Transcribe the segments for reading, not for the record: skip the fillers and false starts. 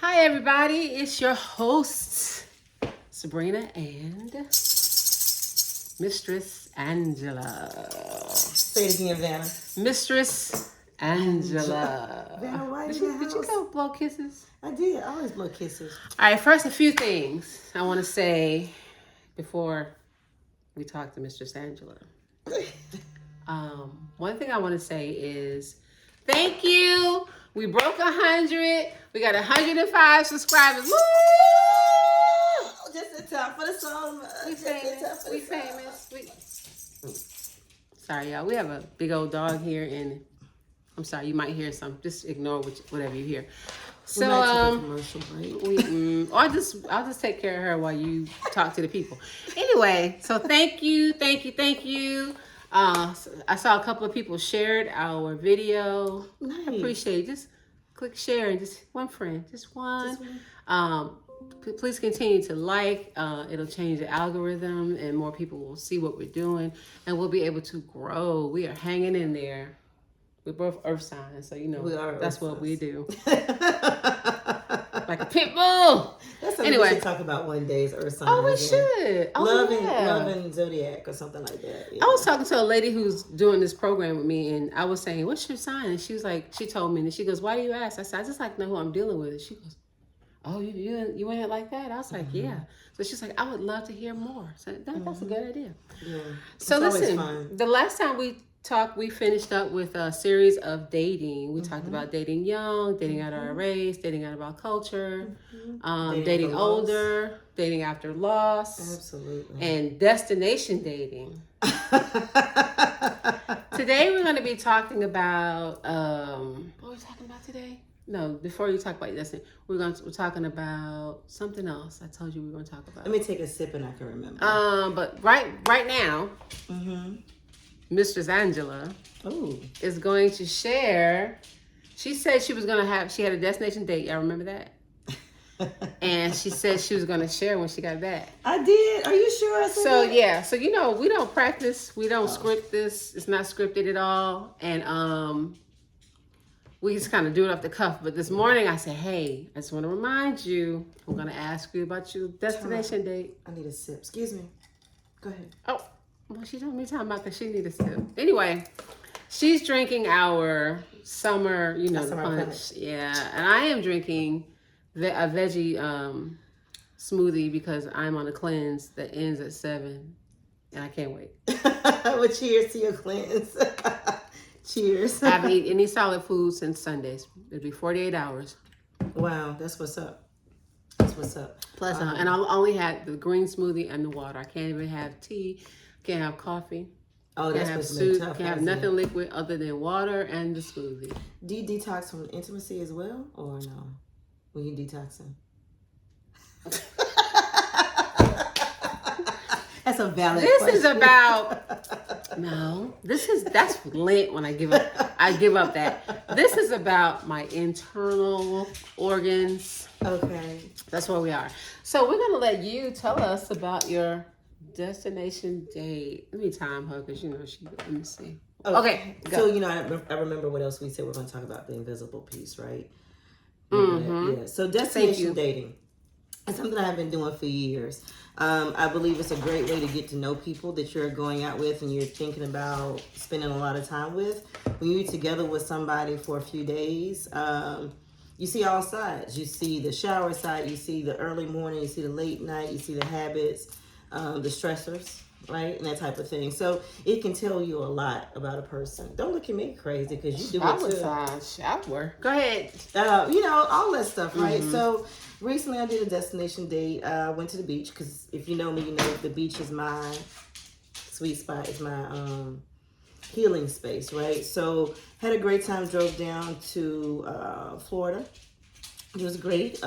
Hi, everybody. It's your hosts, Sabrina and Mistress Angela. Say it again, Vanna. Mistress Angela. Vanna, why Did in you, the did you house? go blow kisses? I did. I always blow kisses. All right, first, a few things I want to say before we talk to Mistress Angela. One thing I want to say is thank you. We broke 100. We got 105 subscribers. Woo! Just in time for the song. We famous. Sorry, y'all. We have a big old dog here, and I'm sorry, you might hear some. Just ignore whatever you hear. So, commercial break. or I'll just take care of her while you talk to the people. Anyway, so thank you. I saw a couple of people shared our video. Nice. I appreciate it. Just click share and just one friend, just one. Please continue to like. It'll change the algorithm, and more people will see what we're doing, and we'll be able to grow. We are hanging in there. We're both earth signs, so that's what we do. Like a pit bull. That's something we should talk about one day, earth signs. Oh, we should. Love and zodiac or something like that. Yeah. I was talking to a lady who's doing this program with me, and I was saying, "What's your sign?" And she was like, she told me, and she goes, "Why do you ask?" I said, "I just like to know who I'm dealing with." And she goes, "Oh, you in it like that?" I was like, "Yeah." So she's like, "I would love to hear more." So that's a good idea. Yeah. So listen, the last time we talked, we finished up with a series of dating. We talked about dating young, dating out of our race, dating out of our culture, dating older, dating after loss. Absolutely. And destination dating. Today we're going to be talking about, what are we talking about today? No, before you talk about destiny, we're talking about something else. I told you we were going to talk about. Let me take a sip and I can remember. But right now, Mistress Angela is going to share. She said she had a destination date. Y'all remember that? And she said she was going to share when she got back. I did. Are you sure I said that? Yeah. So, we don't practice. We don't script this. It's not scripted at all. And we just kind of do it off the cuff. But this morning I said, hey, I just want to remind you, I'm going to ask you about your destination date. I need a sip. Excuse me. Go ahead. Oh. Well, she told me talking about that she needed a sip. Anyway, she's drinking our summer, summer punch. Yeah, and I am drinking a veggie smoothie because I'm on a cleanse that ends at 7, and I can't wait. Well, cheers to your cleanse. Cheers. I haven't eaten any solid food since Sundays. It'll be 48 hours. Wow, that's what's up. Plus, and I only had the green smoothie and the water. I can't even have tea. Can't have coffee. Oh, that's have what's soup. tough. Can't have nothing liquid other than water and the smoothie. Do you detox from intimacy as well, or no? When you detoxing? That's a valid question. This is about that's Lent when I give up that. This is about my internal organs. Okay. That's where we are. So we're gonna let you tell us about your destination date. Let me time her because let me see. Okay, go. So I remember what else we said. We're going to talk about the invisible piece, right? Yeah. So destination dating. It's something I've been doing for years. I believe it's a great way to get to know people that you're going out with and you're thinking about spending a lot of time with. When you're together with somebody for a few days, you see all sides. You see the shower side, you see the early morning, you see the late night, you see the habits, the stressors, right? And that type of thing. So it can tell you a lot about a person. Don't look at me crazy because you do it too. Shower. Go ahead. All that stuff, right? So recently I did a destination date. I went to the beach because if you know me, you know the beach is my sweet spot. It's my healing space, right? So had a great time. Drove down to Florida. It was great.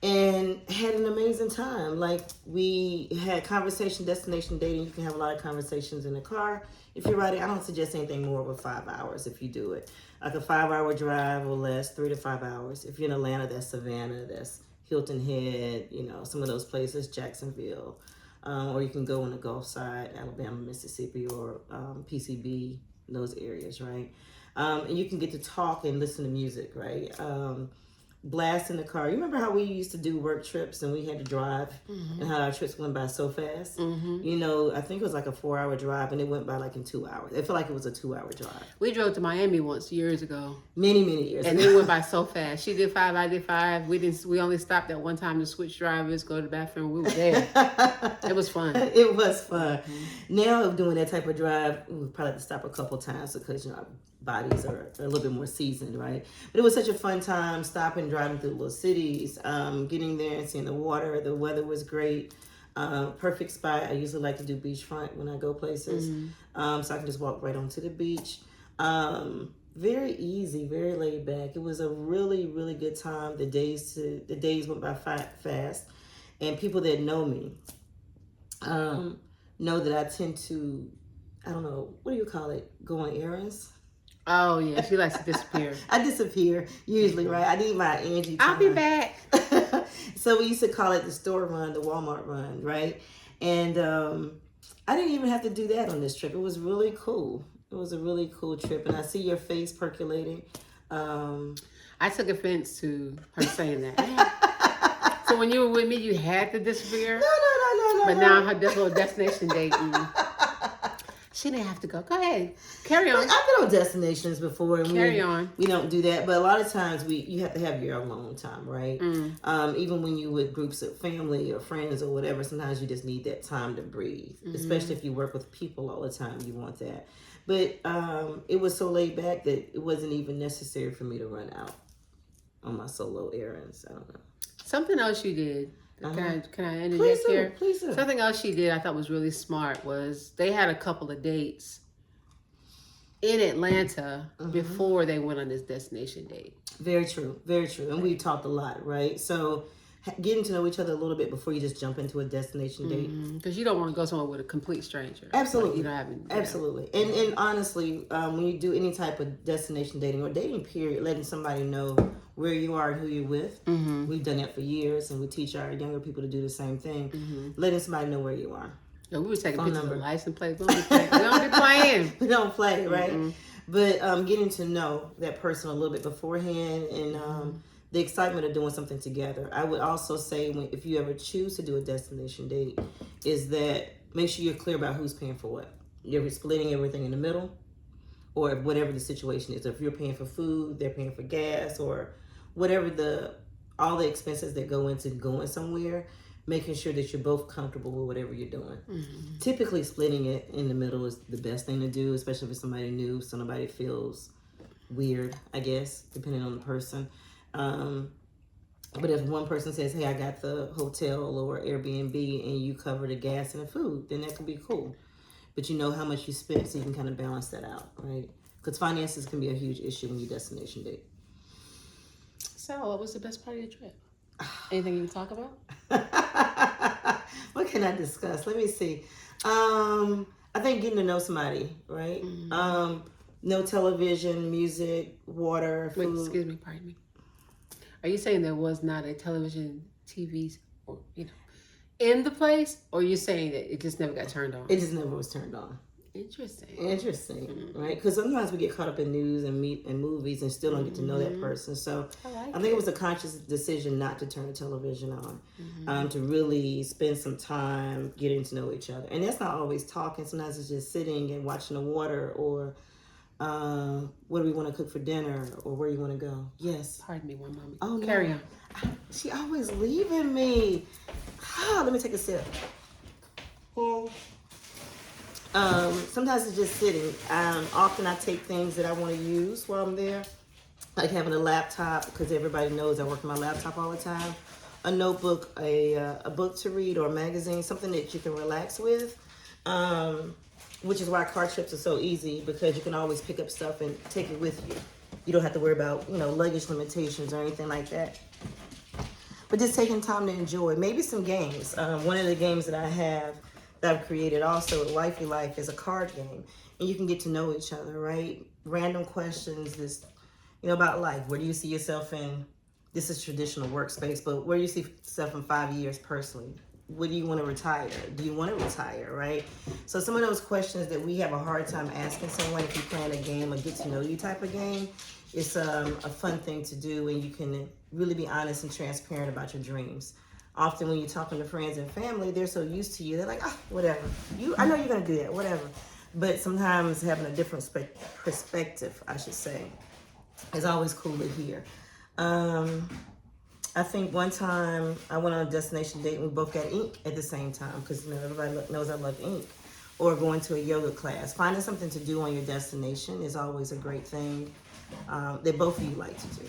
And had an amazing time. Like, we had destination dating. You can have a lot of conversations in the car. If you're riding, I don't suggest anything more over 5 hours if you do it. Like a 5-hour drive or less, 3 to 5 hours. If you're in Atlanta, that's Savannah, that's Hilton Head, some of those places, Jacksonville. Or you can go on the Gulf side, Alabama, Mississippi, or PCB, those areas, right? And you can get to talk and listen to music, right? blast in the car. You remember how we used to do work trips and we had to drive and how our trips went by so fast? You know, I think it was like a 4-hour drive and it went by like in 2 hours. It felt like it was a 2-hour drive. We drove to Miami once years ago. Many years And ago. it went by so fast. She did 5, I did 5. We only stopped at one time to switch drivers, go to the bathroom. We were there. It was fun. It was fun. Now doing that type of drive, we probably have to stop a couple times because, you know, our bodies are a little bit more seasoned, right? But it was such a fun time stopping, driving through little cities, getting there and seeing the water. The weather was great. Perfect spot. I usually like to do beachfront when I go places. So I can just walk right onto the beach. Very easy, very laid back. It was a really, really good time. The days went by fast. And people that know me know that I tend to, I don't know, what do you call it? Go on errands? Oh, yeah. She likes to disappear. I disappear usually, right? I need my Angie time. I'll be back. So we used to call it the store run, the Walmart run, right? And I didn't even have to do that on this trip. It was really cool. It was a really cool trip. And I see your face percolating. I took offense to her saying that. So when you were with me, you had to disappear? No. But now her little destination date, she didn't have to go. Go ahead. Carry on. I've been on destinations before. And Carry on. We don't do that. But a lot of times you have to have your alone time, right? Even when you with groups of family or friends or whatever, sometimes you just need that time to breathe. Especially if you work with people all the time, you want that. But it was so laid back that it wasn't even necessary for me to run out on my solo errands. I don't know. Something else you did. Can I interject Please here? Please do. Something else she did I thought was really smart was they had a couple of dates in Atlanta before they went on this destination date. Very true. Very true. And we talked a lot, right? So getting to know each other a little bit before you just jump into a destination date. Because you don't want to go somewhere with a complete stranger. Absolutely. Like, you don't have any, Absolutely. And honestly, when you do any type of destination dating or dating period, letting somebody know where you are and who you're with. We've done that for years, and we teach our younger people to do the same thing. Letting somebody know where you are. Yeah, we were taking pictures of license plates. We don't be playing. We don't play, right? But getting to know that person a little bit beforehand and the excitement of doing something together. I would also say if you ever choose to do a destination date, is that make sure you're clear about who's paying for what. You're splitting everything in the middle, or whatever the situation is. If you're paying for food, they're paying for gas, or whatever all the expenses that go into going somewhere, making sure that you're both comfortable with whatever you're doing. Typically splitting it in the middle is the best thing to do, especially if somebody new, so nobody feels weird, I guess, depending on the person. But if one person says, hey, I got the hotel or Airbnb and you cover the gas and the food, then that could be cool. But you know how much you spent, so you can kind of balance that out, right? Because finances can be a huge issue when you destination date. So, what was the best part of your trip? Anything you can talk about? What can I discuss? Let me see. I think getting to know somebody, right? No television, music, water, food. Wait, excuse me, pardon me. Are you saying there was not a television, TVs, or in the place, or are you saying that it just never got turned on? It just never was turned on. Interesting. Right? Because sometimes we get caught up in news and movies and still don't get to know that person. So I think it was a conscious decision not to turn the television on, to really spend some time getting to know each other. And that's not always talking. Sometimes it's just sitting and watching the water, or what do we want to cook for dinner, or where you want to go. Yes. Pardon me one moment. Oh, no. Carry on. She always leaving me. Let me take a sip. Sometimes it's just sitting. Often I take things that I want to use while I'm there, like having a laptop, because everybody knows I work on my laptop all the time. A notebook, a book to read, or a magazine, something that you can relax with. Which is why car trips are so easy, because you can always pick up stuff and take it with you. You don't have to worry about, luggage limitations or anything like that. But just taking time to enjoy. Maybe some games. One of the games that I have that I've created also at Wifey Life is a card game. And you can get to know each other, right? Random questions, about life. Where do you see yourself in, this is traditional workspace, but where do you see yourself in 5 years personally? What do you want to retire? Do you want to retire, right? So some of those questions that we have a hard time asking someone if you plan a game, a get to know you type of game, it's a fun thing to do, and you can really be honest and transparent about your dreams. Often when you're talking to friends and family, they're so used to you. They're like, oh, whatever. I know you're going to do that, whatever. But sometimes having a different perspective, I should say, is always cool to hear. I think one time I went on a destination date and we both got ink at the same time because, everybody knows I love ink. Or going to a yoga class. Finding something to do on your destination is always a great thing that both of you like to do.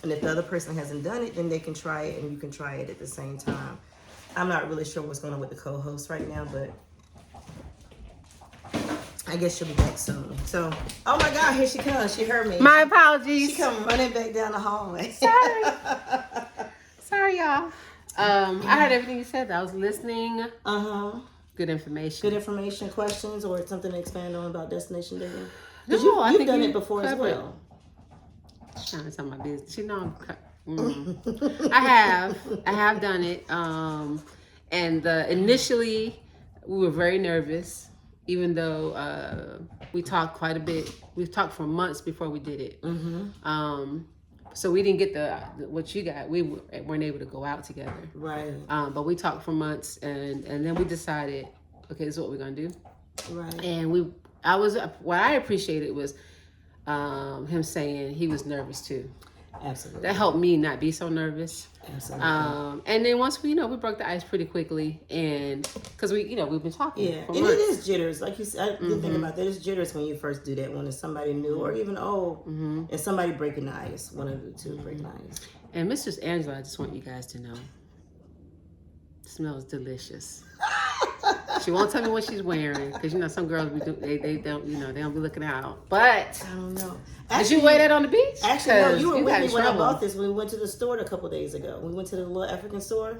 And if the other person hasn't done it, then they can try it and you can try it at the same time. I'm not really sure what's going on with the co-host right now, but I guess she'll be back soon. So, oh my God, here she comes. She heard me. My apologies. She come running back down the hallway. Sorry, y'all. I heard everything you said. I was listening. Good information. Good information, questions, or something to expand on about destination dating? No, You've done it before as well. Trying to tell my business. You know, I have done it. And initially, we were very nervous, even though we talked quite a bit. We talked for months before we did it. So we didn't get what you got. We weren't able to go out together. Right. But we talked for months, and then we decided, okay, this is what we're gonna do. Right. And what I appreciated was him saying he was nervous too. Absolutely. That helped me not be so nervous. Absolutely. And then once we broke the ice pretty quickly, and because we've been talking. Yeah, for and months. it is jitters, like you said. I didn't think about that. It's jitters when you first do that, when it's somebody new or even old, and somebody breaking the ice. One of the two breaking the ice. And Mistress Angela, I just want you guys to know, smells delicious. She won't tell me what she's wearing because some girls they don't be looking out. But I don't know. Did you wear that on the beach? Actually, no. You were with me when I bought this. When we went to the store a couple days ago. We went to the little African store.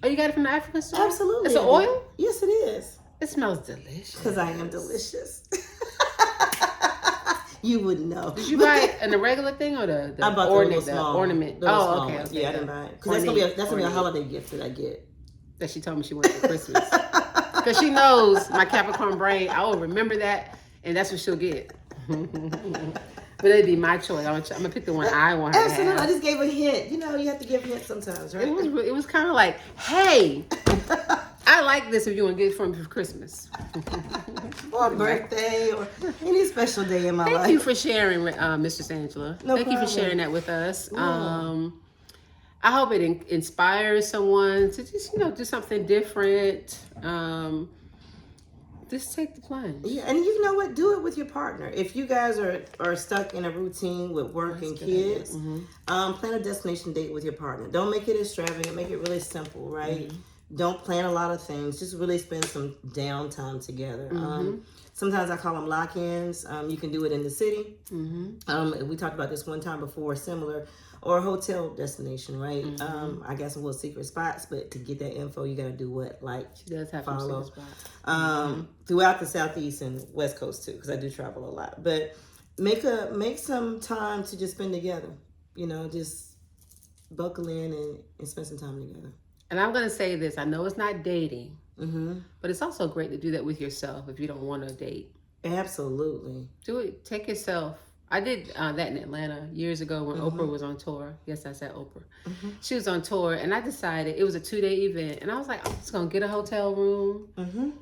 Oh, you got it from the African store? Absolutely. It's an oil? Yes, it is. It smells delicious. Because I am delicious. You wouldn't know. Did you buy it in the regular thing or the I bought the ornament? Oh, okay. Yeah, I didn't buy it because that's gonna be a holiday gift that I get. That she told me she wanted for Christmas. Because she knows my Capricorn brain. I will remember that, and that's what she'll get. But it'd be my choice. I'm gonna pick the one I want her to have. Absolutely. I just gave a hint. You have to give hints sometimes, right? It was kind of like, hey, I like this if you want to get it for me for Christmas. Or a birthday or any special day in my life. Thank you for sharing, Mistress Angela. No Thank problem. you for sharing that with us. Yeah. I hope it inspires someone to just, do something different. Just take the plunge. Yeah, and you know what? Do it with your partner. If you guys are stuck in a routine with work and kids, plan a destination date with your partner. Don't make it extravagant. Make it really simple, right? Don't plan a lot of things. Just really spend some downtime together. Sometimes I call them lock-ins. You can do it in the city. We talked about this one time before, similar. Or a hotel destination, right? I got some little secret spots, but to get that info, you got to do what? She does have follow. Some secret spots. Throughout the Southeast and West Coast too, because I do travel a lot. But make some time to just spend together. Just buckle in and spend some time together. And I'm going to say this. I know it's not dating, but it's also great to do that with yourself if you don't want to date. Absolutely. Do it. Take yourself. I did that in Atlanta years ago when Oprah was on tour. Yes, I said Oprah. She was on tour, and I decided it was a 2-day event. And I was like, I'm just going to get a hotel room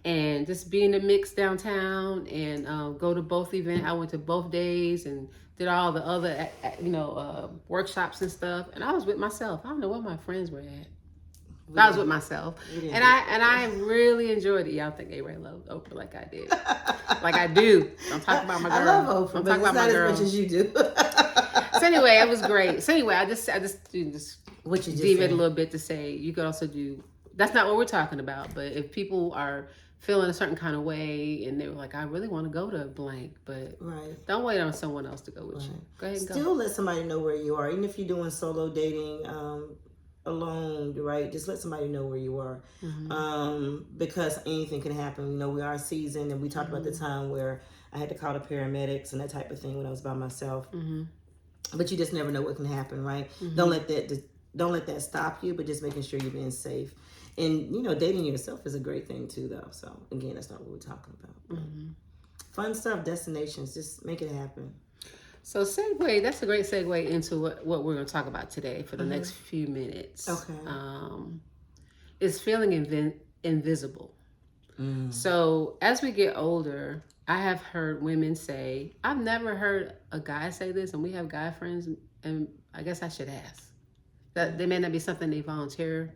and just be in the mix downtown and go to both events. I went to both days and did all the other, workshops and stuff. And I was with myself. I don't know where my friends were at. I was with myself, and I really enjoyed it. Y'all think A-Ray loved Oprah like I did, like I do. Don't talk about my girl. I love Oprah, but it's not as much as you do. So anyway, it was great. So anyway, I just what you just deviate a little bit to say you could also do. That's not what we're talking about, but if people are feeling a certain kind of way and they were like, I really want to go to blank, but don't wait on someone else to go with you. Go ahead and go. Still let somebody know where you are, even if you're doing solo dating. Alone, right? Just let somebody know where you are, because anything can happen. We are seasoned, and we talked about the time where I had to call the paramedics and that type of thing when I was by myself. But you just never know what can happen, right? Don't let that stop you, but just making sure you're being safe. And dating yourself is a great thing too, though. So again, that's not what we're talking about. Fun stuff, destinations, just make it happen. So segue, that's a great segue into what we're going to talk about today for the next few minutes. Okay. Is feeling invisible. So as we get older, I have heard women say, I've never heard a guy say this, and we have guy friends, and I guess I should ask. That they may not be something they volunteer,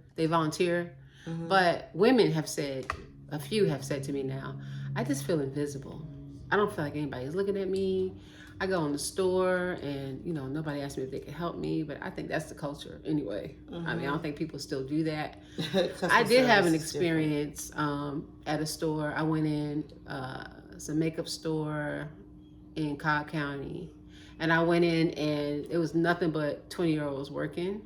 but women have said, a few have said to me now, I just feel invisible. I don't feel like anybody's looking at me. I go in the store and, nobody asks me if they can help me, but I think that's the culture anyway. I mean, I don't think people still do that. I did have an experience at a store. I went in, it's a makeup store in Cobb County. And I went in and it was nothing but 20-year-olds working.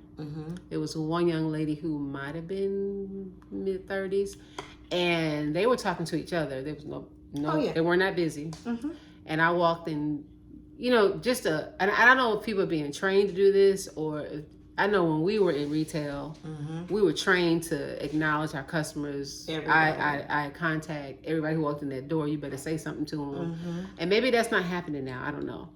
It was one young lady who might have been mid-30s. And they were talking to each other. There was they weren't that busy. And I walked in, and I don't know if people are being trained to do this, or I know when we were in retail, we were trained to acknowledge our customers. Eye contact. Everybody who walked in that door, you better say something to them. And maybe that's not happening now. I don't know.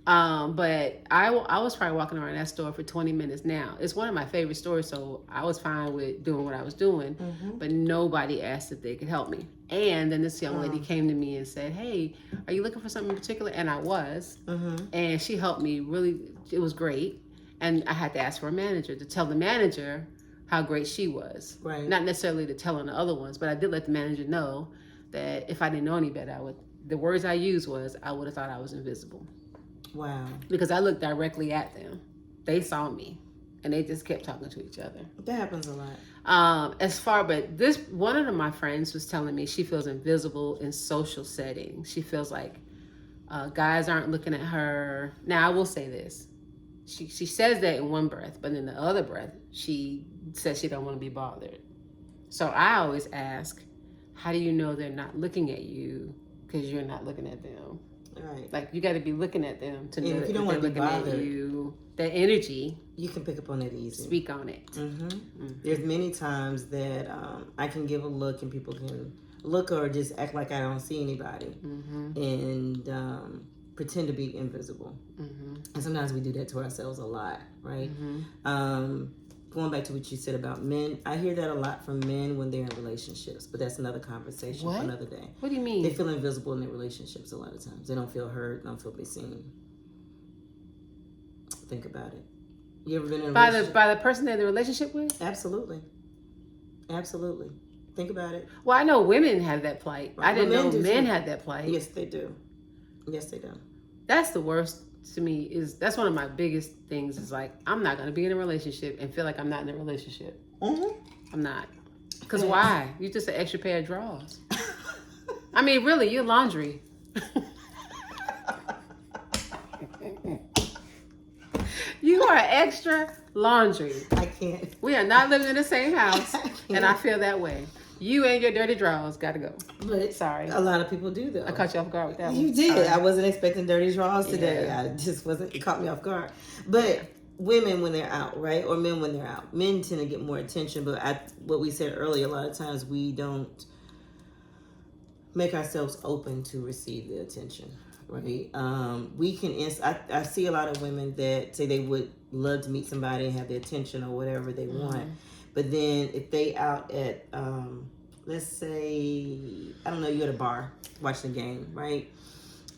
But I was probably walking around that store for 20 minutes now. It's one of my favorite stores, so I was fine with doing what I was doing, but nobody asked if they could help me. And then this young lady came to me and said, hey, are you looking for something in particular? And I was, and she helped me really. It was great. And I had to ask for a manager to tell the manager how great she was. Right. Not necessarily to tell on the other ones, but I did let the manager know that if I didn't know any better, the words I used was, I would have thought I was invisible. Wow. Because I looked directly at them. They saw me. And they just kept talking to each other. That happens a lot. But one of my friends was telling me she feels invisible in social settings. She feels like guys aren't looking at her. Now, I will say this. She says that in one breath, but in the other breath, she says she don't want to be bothered. So I always ask, how do you know they're not looking at you because you're not looking at them? Right. Like, you got to be looking at them to know if that you don't want to be looking bothered, at you. That energy. You can pick up on that easy. Speak on it. There's many times that I can give a look and people can look or just act like I don't see anybody and pretend to be invisible. And sometimes we do that to ourselves a lot, right? Going back to what you said about men, I hear that a lot from men when they're in relationships, but that's another conversation for another day. What do you mean? They feel invisible in their relationships a lot of times. They don't feel heard, don't feel seen. Think about it. You ever been in a relationship? By the person they're in the relationship with? Absolutely. Think about it. Well, I know women have that plight. Right. I didn't know men had that plight. Yes, they do. That's the worst to me. That's one of my biggest things is like, I'm not going to be in a relationship and feel like I'm not in a relationship. I'm not. Because why? You're just an extra pair of drawers. I mean, really, you're laundry. You are extra laundry. I can't. We are not living in the same house, and I feel that way. You and your dirty drawers got to go. But sorry, a lot of people do though. I caught you off guard with that one. You did. Sorry. I wasn't expecting dirty drawers today. I just wasn't. It caught me off guard. But women when they're out, right, or men when they're out, men tend to get more attention. But what we said earlier, a lot of times we don't make ourselves open to receive the attention. Right. We can. I see a lot of women that say they would love to meet somebody and have the attention or whatever they want, but then if they out at, let's say, I don't know, you're at a bar watching a game, right?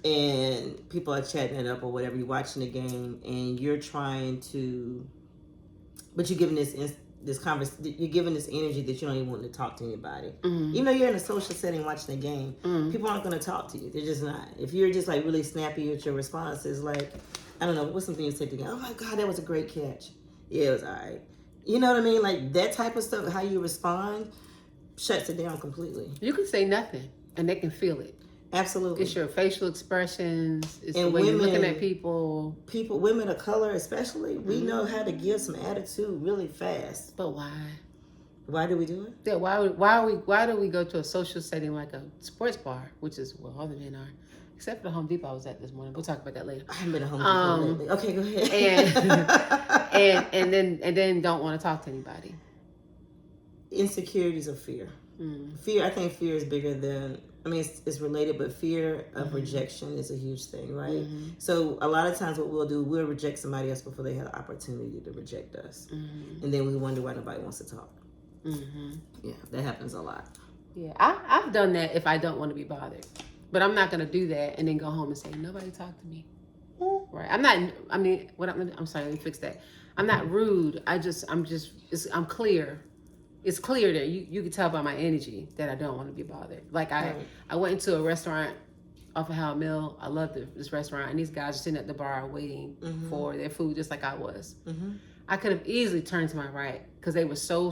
And people are chatting it up or whatever. You're watching the game and you're trying to, but you're giving you're giving this energy that you don't even want to talk to anybody. Even though you're in a social setting watching the game, people aren't going to talk to you. They're just not. If you're just like really snappy with your responses, like, I don't know, what's something you said to me? Oh my God, that was a great catch. Yeah, it was all right. You know what I mean? Like that type of stuff, how you respond shuts it down completely. You can say nothing and they can feel it. Absolutely. It's your facial expressions. It's and the way women, you're looking at people. Women of color especially, we know how to give some attitude really fast. But why? Why do we do it? Yeah, why do we go to a social setting like a sports bar, which is where all the men are, except for the Home Depot I was at this morning. We'll talk about that later. I haven't been to Home Depot lately. Okay, go ahead. and then don't want to talk to anybody. Insecurities or fear. Fear, I think fear is bigger than, I mean, it's related, but fear of rejection is a huge thing, right? So a lot of times what we'll do, we'll reject somebody else before they have the opportunity to reject us. And then we wonder why nobody wants to talk. Yeah, that happens a lot. Yeah, I've done that if I don't want to be bothered. But I'm not going to do that and then go home and say, nobody talked to me. Right. I'm sorry, let me fix that. I'm not rude. I'm clear. It's clear that you can tell by my energy that I don't want to be bothered. Like I went into a restaurant off of Howard Mill. I love this restaurant, and these guys are sitting at the bar waiting for their food, just like I was. I could have easily turned to my right because they were so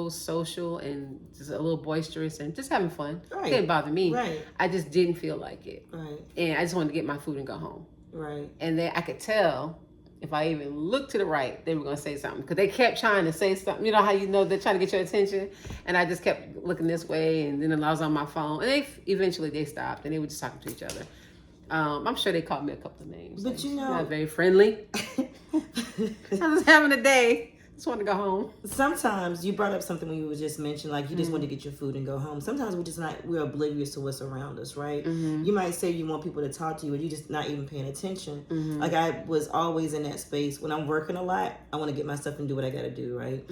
social and just a little boisterous and just having fun. It didn't bother me. I just didn't feel like it. And I just wanted to get my food and go home. And then I could tell if I even looked to the right, they were going to say something because they kept trying to say something. You know how you know they're trying to get your attention? And I just kept looking this way, and then I was on my phone. And eventually they stopped, and they were just talking to each other. I'm sure they called me a couple of names. But you know, not very friendly. I was having a day. Just want to go home. Sometimes you brought up something when you were just mentioning, like you just want to get your food and go home. Sometimes we're oblivious to what's around us, right? You might say you want people to talk to you, but you're just not even paying attention. Like I was always in that space when I'm working a lot. I want to get my stuff and do what I got to do, right?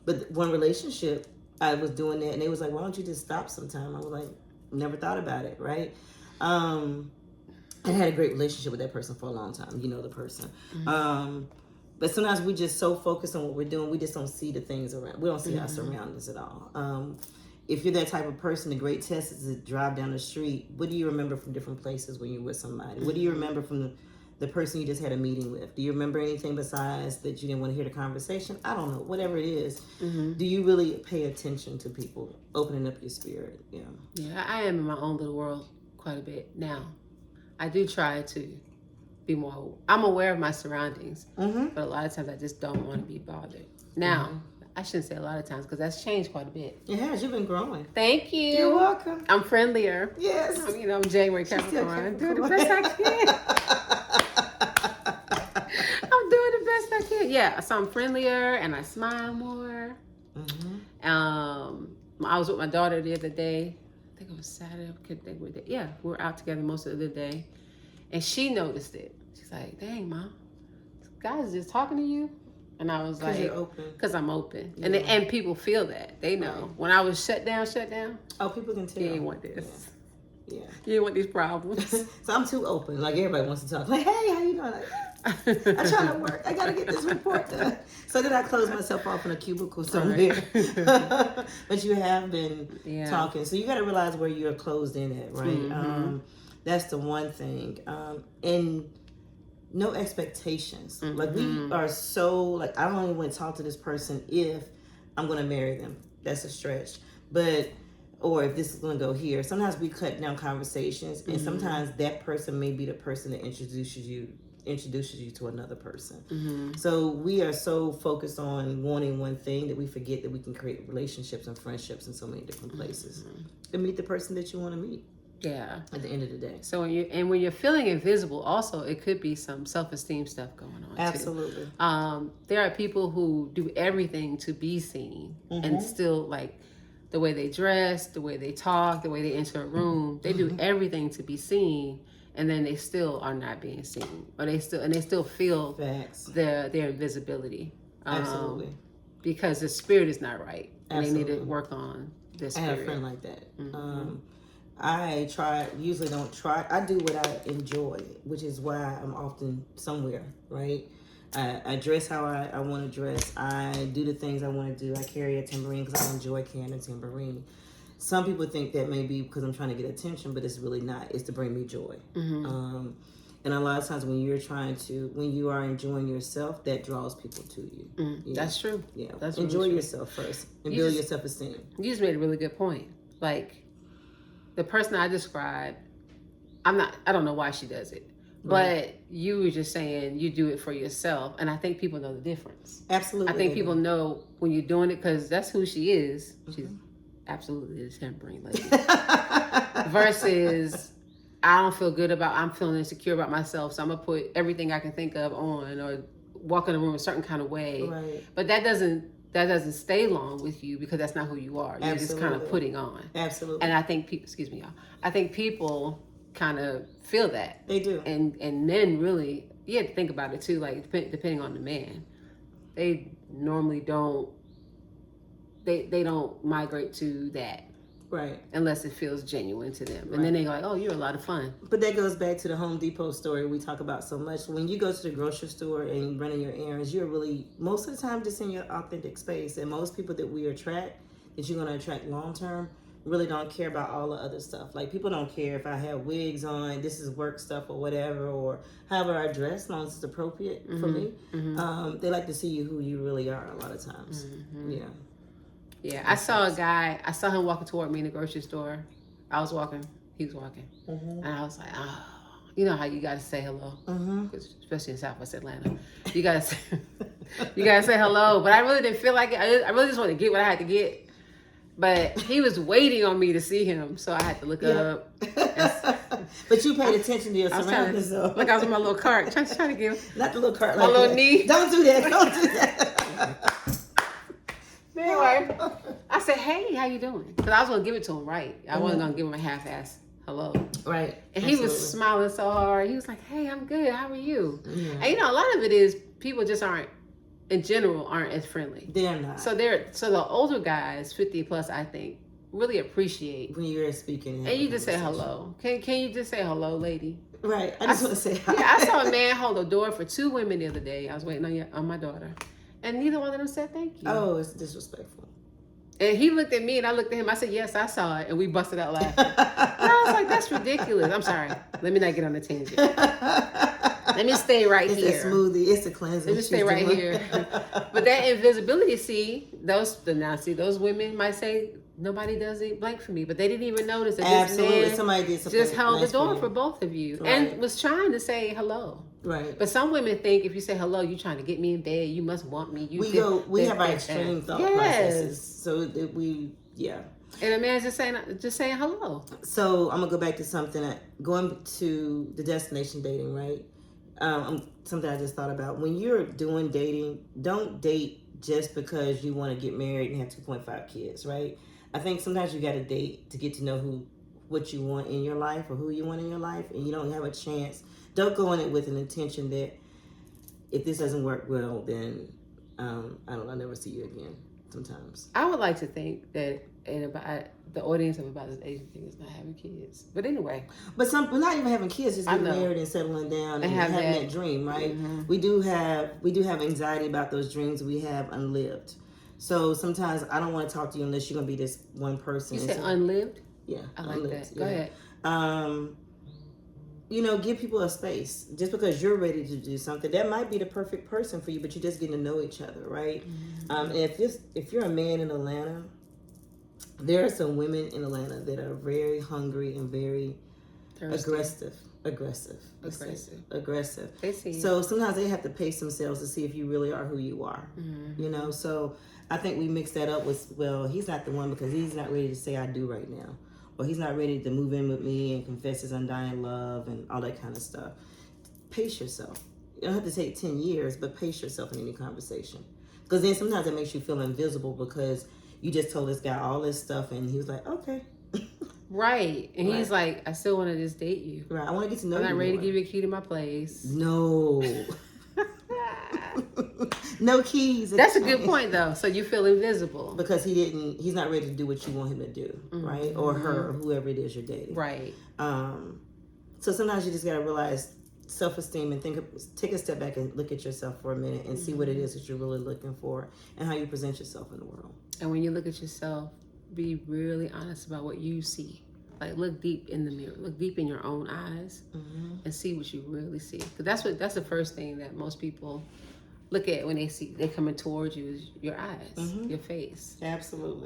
But one relationship, I was doing that, and they was like, "Why don't you just stop sometime?" I was like, "Never thought about it," right? I had a great relationship with that person for a long time. You know the person. But sometimes we just so focused on what we're doing, we just don't see the things around. We don't see our surroundings at all. If you're that type of person, the great test is to drive down the street. What do you remember from different places when you're with somebody? What do you remember from the person you just had a meeting with? Do you remember anything besides that you didn't want to hear the conversation? I don't know. Whatever it is, do you really pay attention to people, opening up your spirit? Yeah, I am in my own little world quite a bit now. I do try to be more. I'm aware of my surroundings, but a lot of times I just don't want to be bothered. Now, I shouldn't say a lot of times because that's changed quite a bit. It has. You've been growing. Thank you. You're welcome. I'm friendlier. Yes. I'm January Capricorn. Doing the best I can. I'm doing the best I can. Yeah, so I'm friendlier and I smile more. I was with my daughter the other day. I think it was Saturday. I couldn't think what day. Yeah, we were out together most of the day. And she noticed it. She's like, "Dang, Mom, this guy's just talking to you." And I was like, "Because I'm open." Yeah. And people feel that. They know. When I was shut down. Oh, people can tell. You ain't want this. Yeah. You ain't want these problems. So I'm too open. Like everybody wants to talk. Like, "Hey, how you doing?" Like, I'm trying to work. I got to get this report done. So then I close myself off in a cubicle somewhere. But you have been talking. So you got to realize where you're closed in at, right? That's the one thing. And no expectations. Like we are so, like, I only want to talk to this person if I'm going to marry them. That's a stretch. Or if this is going to go here. Sometimes we cut down conversations, and sometimes that person may be the person that introduces you to another person. So we are so focused on wanting one thing that we forget that we can create relationships and friendships in so many different places. And meet the person that you want to meet. Yeah. At the end of the day. So when you're feeling invisible, also it could be some self-esteem stuff going on. Absolutely. Too. There are people who do everything to be seen, and still, like, the way they dress, the way they talk, the way they enter a room, they do everything to be seen, and then they still are not being seen, or they still feel their invisibility. Absolutely. Because the spirit is not right, and they need to work on their spirit. I had a friend like that. I usually don't try. I do what I enjoy, which is why I'm often somewhere, right? I dress how I want to dress. I do the things I want to do. I carry a tambourine because I enjoy carrying a tambourine. Some people think that may be because I'm trying to get attention, but it's really not. It's to bring me joy. And a lot of times when you are enjoying yourself, that draws people to you. That's true. Yeah. That's Enjoy really yourself first and build your self-esteem. You just made a really good point. Like, the person I described, I don't know why she does it, but you were just saying you do it for yourself, and I think people know the difference. Absolutely. I think people know when you're doing it because that's who she is. She's absolutely a tampering lady. Versus, I'm feeling insecure about myself, so I'm gonna put everything I can think of on, or walk in the room a certain kind of way. Right. But that doesn't that doesn't stay long with you because that's not who you are. You're just kind of Absolutely. putting on. Absolutely. And I think people, excuse me, y'all. I think people kind of feel that. They do. And men really, you have to think about it too. Like depending on the man, they normally don't. They don't migrate to that. Right. Unless it feels genuine to them. Right. And then they go like, oh, you're a lot of fun. But that goes back to the Home Depot story we talk about so much. When you go to the grocery store and running your errands, you're really, most of the time, just in your authentic space. And most people that we attract, that you're going to attract long term, really don't care about all the other stuff. Like, people don't care if I have wigs on, this is work stuff or whatever, or however I dress, as long as it's appropriate for me. They like to see you who you really are a lot of times. Yeah. Yeah, I saw a guy. I saw him walking toward me in the grocery store. I was walking. He was walking. And I was like, oh. You know how you got to say hello? Especially in Southwest Atlanta. You got to say hello. But I really didn't feel like it. I really just wanted to get what I had to get. But he was waiting on me to see him. So I had to look up. But you paid attention to your surroundings, though. Look, I was in my little cart. Trying to give Not the little cart. my like little that. knee. Don't do that. Don't do that. Anyway, I said, hey, how you doing? Because I was going to give it to him right. I wasn't going to give him a half-ass hello. Right. And he was smiling so hard. He was like, hey, I'm good. How are you? And you know, a lot of it is people just aren't, in general, aren't as friendly. They're not. So the older guys, 50 plus, I think, really appreciate when you're speaking. And you just say hello. Can you just say hello, lady? Right. I just want to say hi. Yeah, I saw a man hold a door for 2 women the other day. I was waiting on my daughter. And neither one of them said thank you. Oh, it's disrespectful. And he looked at me and I looked at him. I said, yes, I saw it. And we busted out laughing. And I was like, that's ridiculous. I'm sorry. Let me not get on a tangent. Let me stay right it's here. It's a smoothie. It's a cleanser. Let me stay right here. But that invisibility, those women might say, nobody does it blank for me. But they didn't even notice that Absolutely. this man Somebody did something just held nice the door for for both of you. Right. And was trying to say hello. Right. But some women think if you say hello, you're trying to get me in bed. You must want me. We have our extreme thought processes. So that And a man's just saying hello. So I'm gonna go back to something. Going to the destination dating, right? Something I just thought about. When you're doing dating, don't date just because you want to get married and have 2.5 kids, right? I think sometimes you got to date to get to know what you want in your life or who you want in your life, and you don't have a chance. Don't go in it with an intention that if this doesn't work well, then I'll never see you again. Sometimes I would like to think that the audience of About This Asian Thing is not having kids, but anyway. But we're not even having kids, just getting married and settling down and having that dream, right? Mm-hmm. We do have anxiety about those dreams we have unlived. So sometimes I don't want to talk to you unless you're gonna be this one person. You said unlived? Yeah, I like that. Yeah. Go ahead. Give people a space. Just because you're ready to do something, that might be the perfect person for you, but you're just getting to know each other, right? Mm-hmm. And if you're a man in Atlanta, there are some women in Atlanta that are very hungry and very aggressive. They see you. So sometimes they have to pace themselves to see if you really are who you are. Mm-hmm. So I think we mix that up with, well, he's not the one because he's not ready to say I do right now. Or he's not ready to move in with me and confess his undying love and all that kind of stuff. Pace yourself. You don't have to take 10 years, but pace yourself in any conversation. Because then sometimes it makes you feel invisible because you just told this guy all this stuff and he was like, okay. Right. And he's like, I still want to just date you. Right. I want to get to know you. I'm not ready to give you a key to my place. No. No keys. That's a good point, though. So you feel invisible because he's not ready to do what you want him to do, right? Or her, or whoever it is you're dating, right? So sometimes you just gotta realize self-esteem and take a step back and look at yourself for a minute and see what it is that you're really looking for and how you present yourself in the world. And when you look at yourself, be really honest about what you see. Like, look deep in the mirror, look deep in your own eyes, and see what you really see. Because that's the first thing that most people look at when they're coming towards you is your eyes, your face. Absolutely.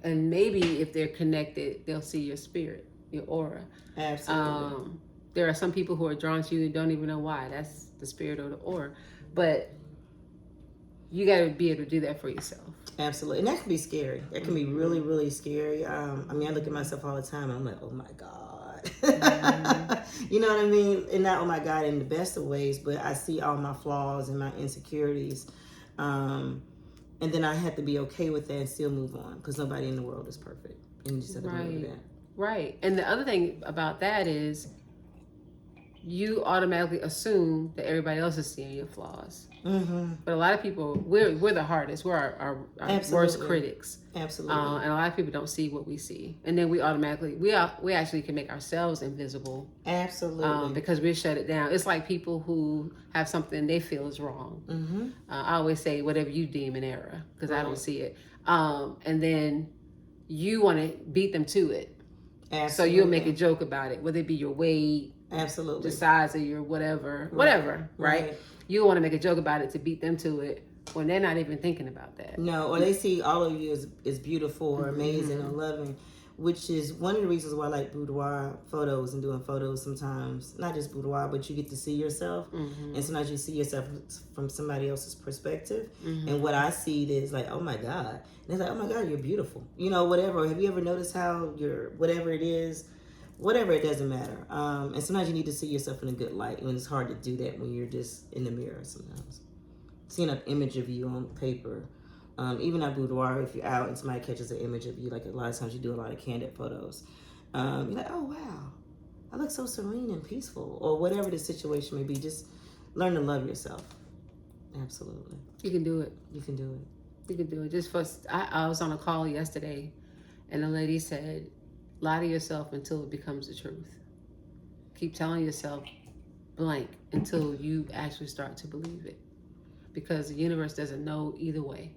And maybe if they're connected, they'll see your spirit, your aura. Absolutely. There are some people who are drawn to you and don't even know why. That's the spirit or the aura. But you got to be able to do that for yourself. Absolutely. And that can be scary. That can be really, really scary. I look at myself all the time and I'm like, oh my God. You know what I mean? And not, oh my God, in the best of ways, but I see all my flaws and my insecurities. And And then I had to be okay with that and still move on because nobody in the world is perfect. And you just have to remember that. Right. And the other thing about that is you automatically assume that everybody else is seeing your flaws. Mm-hmm. But a lot of people, we're the hardest. We're our worst critics. Absolutely. And a lot of people don't see what we see. And then we automatically, we actually can make ourselves invisible. Absolutely. Because we shut it down. It's like people who have something they feel is wrong. Mm-hmm. I always say, whatever you deem an error, because I don't see it. And then you want to beat them to it. Absolutely. So you'll make a joke about it, whether it be your weight, absolutely, the size of your whatever, right? You want to make a joke about it to beat them to it when they're not even thinking about that. No, or they see all of you as beautiful or amazing or loving, which is one of the reasons why I like boudoir photos and doing photos sometimes. Not just boudoir, but you get to see yourself. And sometimes you see yourself from somebody else's perspective. And what I see is like, oh my God. And it's like, oh my God, you're beautiful. You know, whatever. Have you ever noticed how whatever it is, whatever, it doesn't matter. And sometimes you need to see yourself in a good light. And it's hard to do that when you're just in the mirror sometimes. Seeing an image of you on paper. Even at boudoir, if you're out and somebody catches an image of you, like a lot of times you do a lot of candid photos. You're like, oh wow, I look so serene and peaceful, or whatever the situation may be. Just learn to love yourself. Absolutely. You can do it. You can do it. You can do it. Just first, I was on a call yesterday, and the lady said, lie to yourself until it becomes the truth. Keep telling yourself blank until you actually start to believe it. Because the universe doesn't know either way.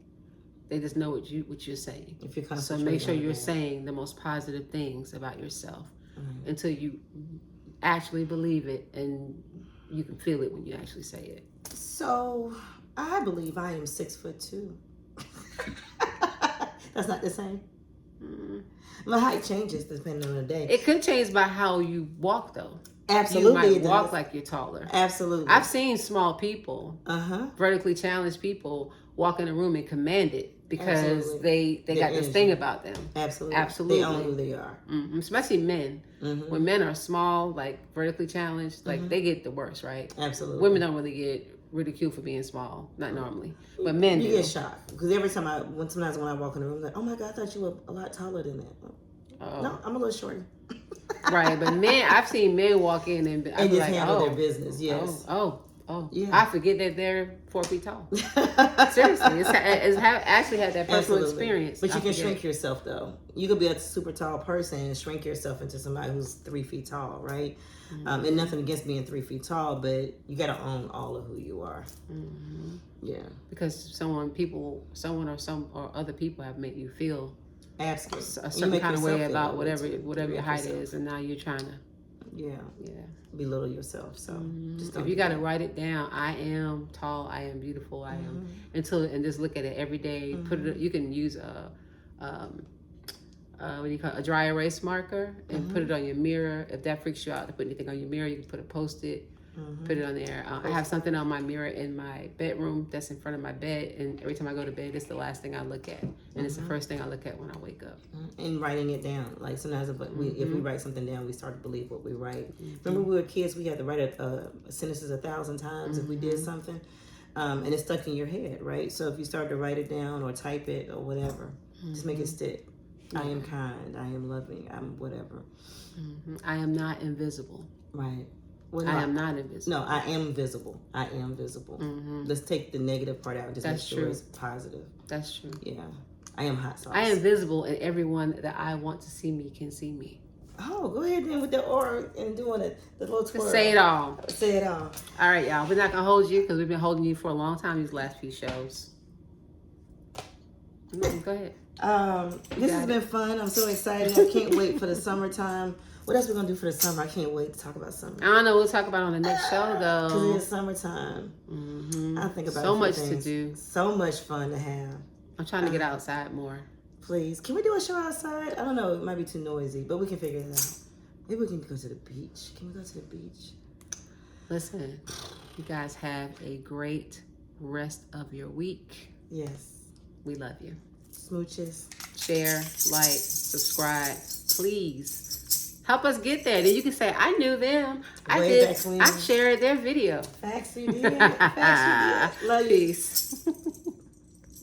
They just know what you're saying. If you're so make sure you're saying the most positive things about yourself until you actually believe it, and you can feel it when you actually say it. So I believe I am 6'2". That's not the same. My height changes depending on the day. It could change by how you walk, though. Absolutely, you might walk like you're taller. Absolutely, I've seen small people, vertically challenged people, walk in a room and command it because they got this thing about them. Absolutely, they own who they are. Especially men. When men are small, like vertically challenged, like they get the worst, right? Absolutely. Women don't really get ridiculed for being small, not normally, but men you do. get shocked because every time sometimes when I walk in the room, I'm like, oh my God, I thought you were a lot taller than that. No, I'm a little shorty. Right, but men, I've seen men walk in and just like, handle their business. Yes. Yeah. I forget that they're 4 feet tall. Seriously, it's actually had that personal experience. But you can shrink yourself though. You could be a super tall person and shrink yourself into somebody who's 3 feet tall, right? And nothing against being 3 feet tall, but you got to own all of who you are. Yeah. Because some or other people have made you feel absolutely a certain kind of way about whatever your height is, and now you're trying to belittle yourself. So just if you got to write it down, I am tall, I am beautiful, I am, and just look at it every day. Put it. You can use what do you call it? A dry erase marker and put it on your mirror. If that freaks you out to put anything on your mirror, you can put a Post-it. Put it on there. I have something on my mirror in my bedroom that's in front of my bed, and every time I go to bed, it's the last thing I look at, and it's the first thing I look at when I wake up. And writing it down, like sometimes if we write something down, we start to believe what we write. Remember, we were kids, we had to write sentences 1,000 times if we did something, and it's stuck in your head, right? So if you start to write it down or type it or whatever, just make it stick. I am kind. I am loving. I'm whatever. I am not invisible. Right. Well, no, I am not invisible. No, I am visible. I am visible. Let's take the negative part out and just make sure it's positive. That's true. Yeah. I am hot sauce. I am visible, and everyone that I want to see me can see me. Oh, go ahead then with the aura and doing it, the little twirl. Say it all. Say it all. All right, y'all. We're not going to hold you because we've been holding you for a long time these last few shows. Go ahead. This has been fun. I'm so excited. I can't wait for the summertime. What else are we going to do for the summer? I can't wait to talk about summer. I don't know. We'll talk about it on the next show, though. Because it's summertime. I think about so much to do. So much fun to have. I'm trying to get outside more. Please. Can we do a show outside? I don't know. It might be too noisy, but we can figure it out. Maybe we can go to the beach. Can we go to the beach? Listen, you guys have a great rest of your week. Yes. We love you. Smooches. Share, like, subscribe. Please. Help us get there. Then you can say, I knew them. I shared their video. Facts, you did. Facts, you did. Love you. Peace.